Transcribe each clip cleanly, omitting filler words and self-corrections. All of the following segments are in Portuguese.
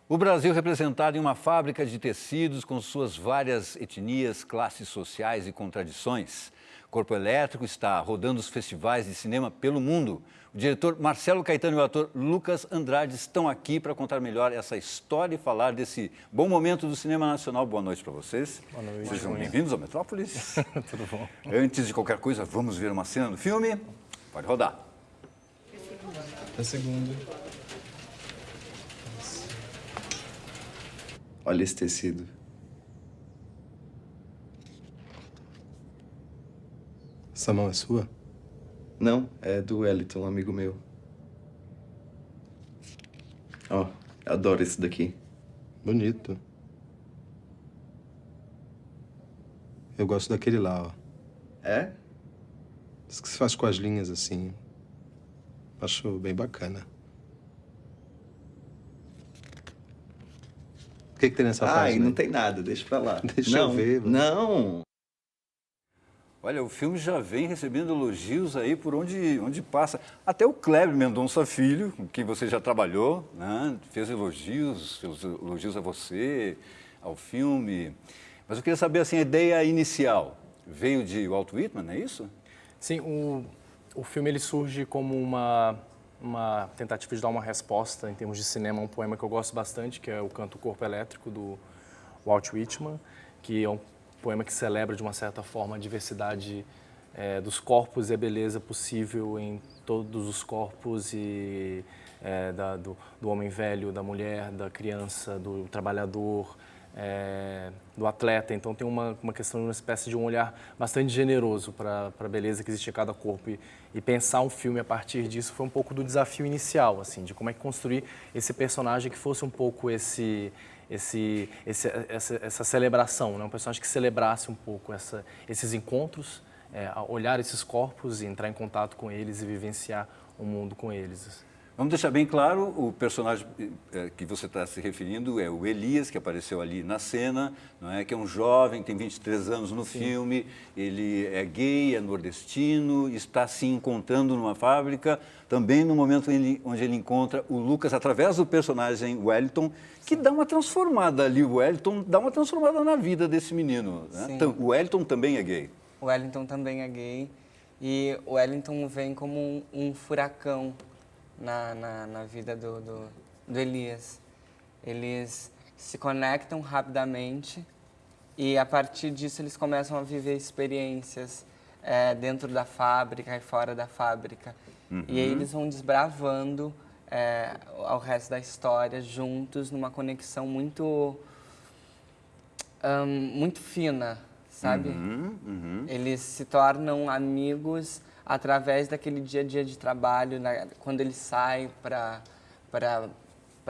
O Brasil representado em uma fábrica de tecidos com suas várias etnias, classes sociais e contradições. Corpo Elétrico está rodando os festivais de cinema pelo mundo. O diretor Marcelo Caetano e o ator Lucas Andrade estão aqui para contar melhor essa história e falar desse bom momento do cinema nacional. Boa noite para vocês. Boa noite. Sejam bem-vindos ao Metrópolis. Tudo bom? Antes de qualquer coisa, vamos ver uma cena do filme? Pode rodar. A segunda. Olha esse tecido. Essa mão é sua? Não, é do Wellington, um amigo meu. Ó, adoro esse daqui. Bonito. Eu gosto daquele lá, ó. É? Esse que se faz com as linhas assim. Acho bem bacana. O que tem nessa Ai, página? não tem nada, deixa pra lá. Deixa eu ver, mano. Não! Olha, o filme já vem recebendo elogios aí por onde passa. Até o Kleber Mendonça Filho, com quem você já trabalhou, né? Fez elogios a você, ao filme. Mas eu queria saber, assim, a ideia inicial veio de Walt Whitman, é isso? Sim, o filme ele surge como uma tentativa de dar uma resposta em termos de cinema a um poema que eu gosto bastante, que é o Canto Corpo Elétrico, do Walt Whitman, que é um poema que celebra, de uma certa forma, a diversidade dos corpos e a beleza possível em todos os corpos e do homem velho, da mulher, da criança, do trabalhador, do atleta. Então tem uma questão de uma espécie de um olhar bastante generoso para a beleza que existe em cada corpo. E pensar um filme a partir disso foi um pouco do desafio inicial, assim, de como é que construir esse personagem que fosse um pouco essa celebração, né? Um personagem que celebrasse um pouco esses encontros, olhar esses corpos e entrar em contato com eles e vivenciar o mundo com eles. Vamos deixar bem claro, o personagem que você está se referindo é o Elias, que apareceu ali na cena, não é? Que é um jovem, tem 23 anos no filme, ele é gay, é nordestino, está se encontrando numa fábrica, também no momento onde ele encontra o Lucas, através do personagem Wellington, que dá uma transformada ali, o Wellington dá uma transformada na vida desse menino. Né? Então, o Wellington também é gay. O Wellington também é gay e o Wellington vem como um furacão na vida do Elias. Eles se conectam rapidamente e, a partir disso, eles começam a viver experiências dentro da fábrica e fora da fábrica. Uhum. E aí eles vão desbravando ao resto da história juntos, numa conexão muito fina, sabe? Eles se tornam amigos através daquele dia a dia de trabalho, quando ele sai para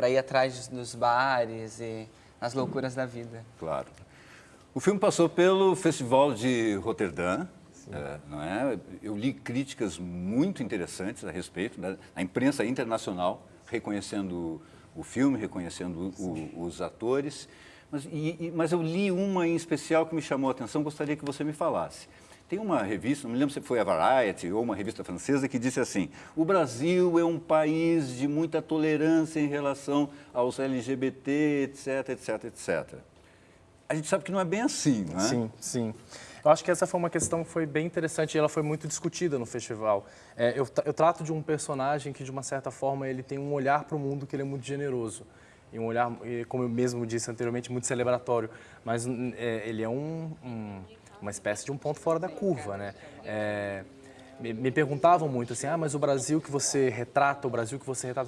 ir atrás dos bares e as loucuras da vida. Claro. O filme passou pelo Festival de Roterdã, não é? Eu li críticas muito interessantes a respeito, né? A imprensa internacional reconhecendo o filme, reconhecendo os atores, mas eu li uma em especial que me chamou a atenção, gostaria que você me falasse. Tem uma revista, não me lembro se foi a Variety ou uma revista francesa, que disse assim: o Brasil é um país de muita tolerância em relação aos LGBT, etc, etc, etc. A gente sabe que não é bem assim, não é? Sim, sim. Eu acho que essa foi uma questão que foi bem interessante e ela foi muito discutida no festival. Eu trato de um personagem que, de uma certa forma, ele tem um olhar para o mundo que ele é muito generoso. E um olhar, como eu mesmo disse anteriormente, muito celebratório. Mas ele é uma espécie de um ponto fora da curva, né? Me perguntavam muito assim, mas o Brasil que você retrata, eu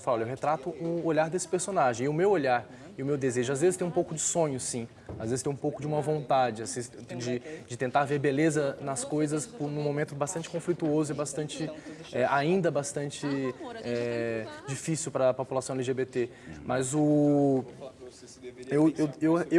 falo, olha, eu retrato um olhar desse personagem, e o meu olhar e o meu desejo, às vezes tem um pouco de sonho, sim, às vezes tem um pouco de uma vontade, assim, de tentar ver beleza nas coisas num momento bastante conflituoso e ainda bastante difícil para a população LGBT, mas eu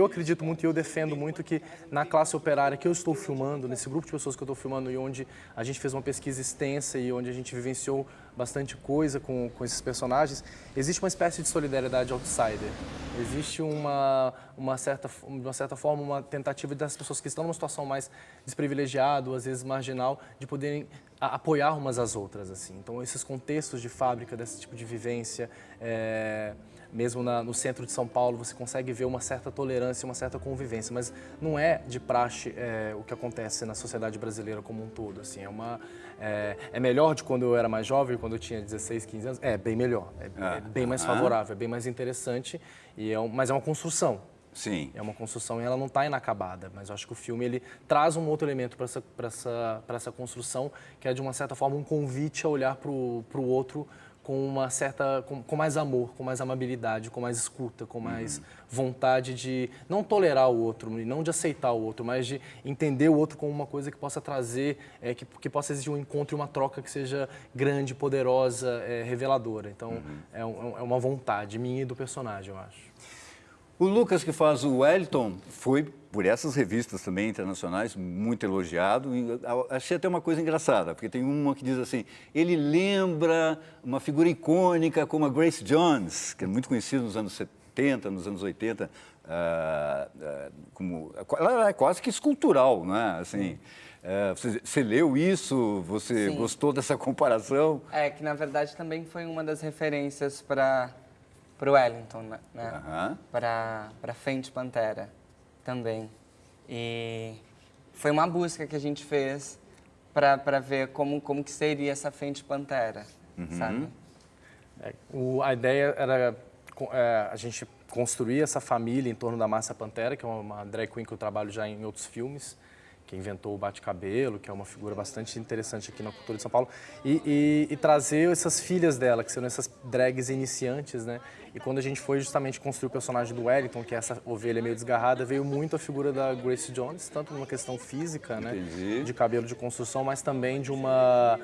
acredito muito e eu defendo muito que na classe operária que eu estou filmando, nesse grupo de pessoas que eu estou filmando e onde a gente fez uma pesquisa extensa e onde a gente vivenciou bastante coisa com esses personagens, existe uma espécie de solidariedade outsider. Existe de uma certa forma, uma tentativa das pessoas que estão numa situação mais desprivilegiada, ou às vezes marginal, de poderem apoiar umas às outras, assim. Então, esses contextos de fábrica, desse tipo de vivência, mesmo no centro de São Paulo, você consegue ver uma certa tolerância, uma certa convivência, mas não é de praxe o que acontece na sociedade brasileira como um todo. Assim, é melhor de quando eu era mais jovem, quando eu tinha 16, 15 anos? É bem melhor, é bem mais favorável, é bem mais interessante, mas é uma construção. Sim. É uma construção e ela não está inacabada, mas eu acho que o filme ele traz um outro elemento para essa construção, que é de uma certa forma um convite a olhar para o outro com mais amor, com mais amabilidade, com mais escuta, com mais vontade de não tolerar o outro e não de aceitar o outro, mas de entender o outro como uma coisa que possa trazer, que possa existir um encontro e uma troca que seja grande, poderosa, reveladora. Então é uma vontade minha e do personagem, eu acho. O Lucas, que faz o Wellington, foi, por essas revistas também internacionais, muito elogiado. E achei até uma coisa engraçada, porque tem uma que diz assim, ele lembra uma figura icônica como a Grace Jones, que é muito conhecida nos anos 70, nos anos 80, ela é quase que escultural, não é? Assim, você leu isso? Você gostou dessa comparação? É, que na verdade também foi uma das referências para o Wellington, né? Para Fênix Pantera também. E foi uma busca que a gente fez para ver como que seria essa Fênix Pantera, sabe? A ideia era a gente construir essa família em torno da Márcia Pantera, que é uma drag queen que eu trabalho já em outros filmes, que inventou o bate-cabelo, que é uma figura bastante interessante aqui na cultura de São Paulo, e trazer essas filhas dela, que são essas drags iniciantes, né? E quando a gente foi justamente construir o personagem do Wellington, que é essa ovelha meio desgarrada, veio muito a figura da Grace Jones, tanto numa questão física, né? De cabelo de construção, mas também de uma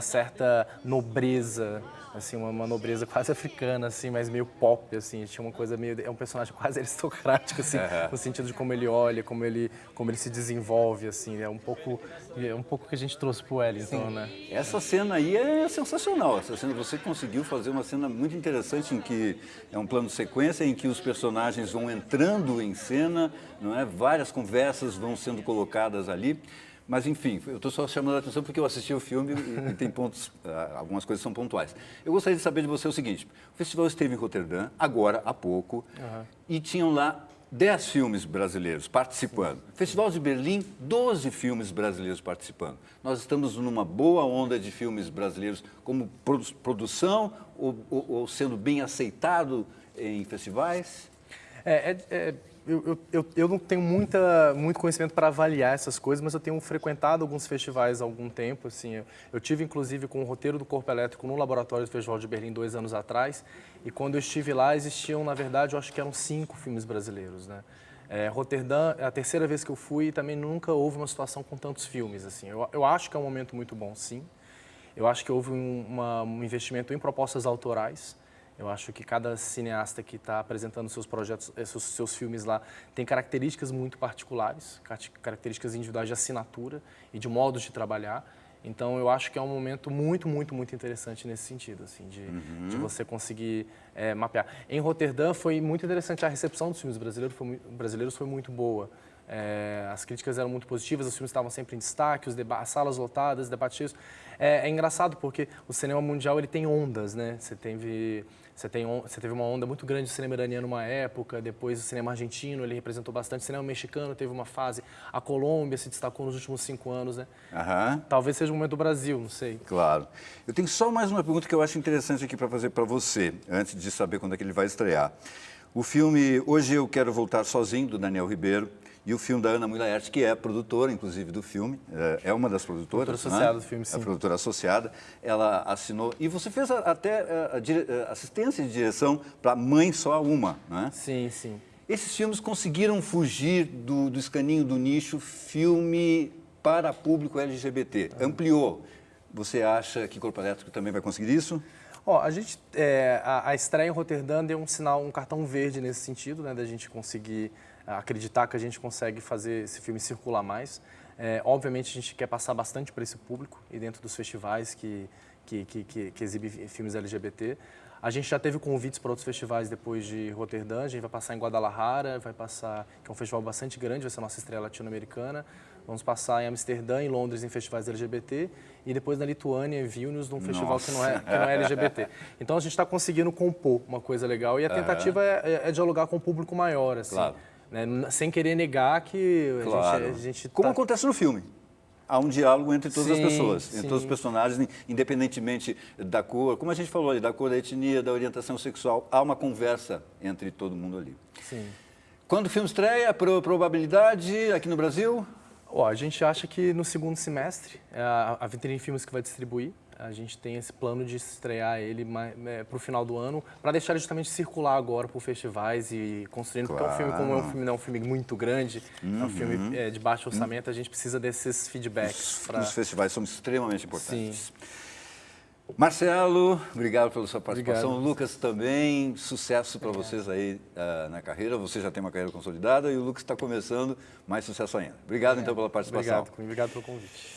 certa nobreza, assim, uma nobreza quase africana, assim, mas meio pop, assim, tinha uma coisa meio... É um personagem quase aristocrático, assim, no sentido de como ele olha, como ele se desenvolve, assim, é um pouco que a gente trouxe pro Wellington, né? Essa cena aí é sensacional, essa cena, você conseguiu fazer uma cena muito interessante em que é um plano de sequência em que os personagens vão entrando em cena, não é? Várias conversas vão sendo colocadas ali. Mas, enfim, eu estou só chamando a atenção porque eu assisti o filme e tem pontos, algumas coisas são pontuais. Eu gostaria de saber de você o seguinte, o festival esteve em Roterdã, agora, há pouco, e tinham lá 10 filmes brasileiros participando. Festival de Berlim, 12 filmes brasileiros participando. Nós estamos numa boa onda de filmes brasileiros como produção ou sendo bem aceitado em festivais? Eu não tenho muito conhecimento para avaliar essas coisas, mas eu tenho frequentado alguns festivais há algum tempo. Assim, eu tive, inclusive, com o roteiro do Corpo Elétrico no laboratório do Festival de Berlim 2 anos atrás. E quando eu estive lá, existiam, na verdade, eu acho que eram 5 filmes brasileiros, né? Roterdã, é a terceira vez que eu fui e também nunca houve uma situação com tantos filmes. Assim. Eu acho que é um momento muito bom, sim. Eu acho que houve um investimento em propostas autorais. Eu acho que cada cineasta que está apresentando seus projetos, seus filmes lá, tem características muito particulares, características individuais de assinatura e de modos de trabalhar. Então, eu acho que é um momento muito, muito, muito interessante nesse sentido, assim, de você conseguir mapear. Em Roterdã, foi muito interessante, a recepção dos filmes brasileiros foi muito boa. As críticas eram muito positivas, os filmes estavam sempre em destaque, as salas lotadas, debates cheios. É engraçado porque o cinema mundial ele tem ondas, né? Você teve uma onda muito grande de cinema iraniano numa época, depois o cinema argentino, ele representou bastante, o cinema mexicano teve uma fase, a Colômbia se destacou nos últimos 5 anos, né? Talvez seja o momento do Brasil, não sei. Claro. Eu tenho só mais uma pergunta que eu acho interessante aqui para fazer para você, antes de saber quando é que ele vai estrear. O filme Hoje Eu Quero Voltar Sozinho, do Daniel Ribeiro, e o filme da Ana Mulaert, que é a produtora, inclusive, do filme, é uma das produtoras. Produtora associada do filme, sim. A produtora associada, ela assinou. E você fez até assistência de direção para Mãe Só Uma, não é? Sim, sim. Esses filmes conseguiram fugir do escaninho do nicho filme para público LGBT, ampliou. Você acha que Corpo Elétrico também vai conseguir isso? A estreia em Roterdã deu um cartão verde nesse sentido, né, da gente conseguir acreditar que a gente consegue fazer esse filme circular mais. Obviamente, a gente quer passar bastante para esse público e dentro dos festivais que exibem filmes LGBT. A gente já teve convites para outros festivais depois de Roterdã, a gente vai passar em Guadalajara, que é um festival bastante grande, vai ser a nossa estreia latino-americana. Vamos passar em Amsterdã, em Londres, em festivais LGBT, e depois na Lituânia, em Vilnius, num festival que não é LGBT. Então a gente está conseguindo compor uma coisa legal, e a tentativa é dialogar com um público maior, assim, Claro. né? Sem querer negar que Claro. a gente Como tá... acontece no filme. Há um diálogo entre todas as Sim, pessoas, entre sim. todos os personagens, independentemente da cor, como a gente falou ali, da cor, da etnia, da orientação sexual, há uma conversa entre todo mundo ali. Sim. Quando o filme estreia, probabilidade aqui no Brasil? Ó, a gente acha que no segundo semestre, é a Vitrine Filmes que vai distribuir, a gente tem esse plano de estrear ele para o final do ano, para deixar ele justamente circular agora por festivais e construindo, porque é um filme, como é um filme, não é um filme muito grande, é um filme de baixo orçamento, a gente precisa desses feedbacks. Os festivais são extremamente importantes. Sim. Marcelo, obrigado pela sua participação. Obrigado. Lucas também, sucesso para vocês aí na carreira. Você já tem uma carreira consolidada e o Lucas está começando, mais sucesso ainda. Obrigado então pela participação. Obrigado pelo convite.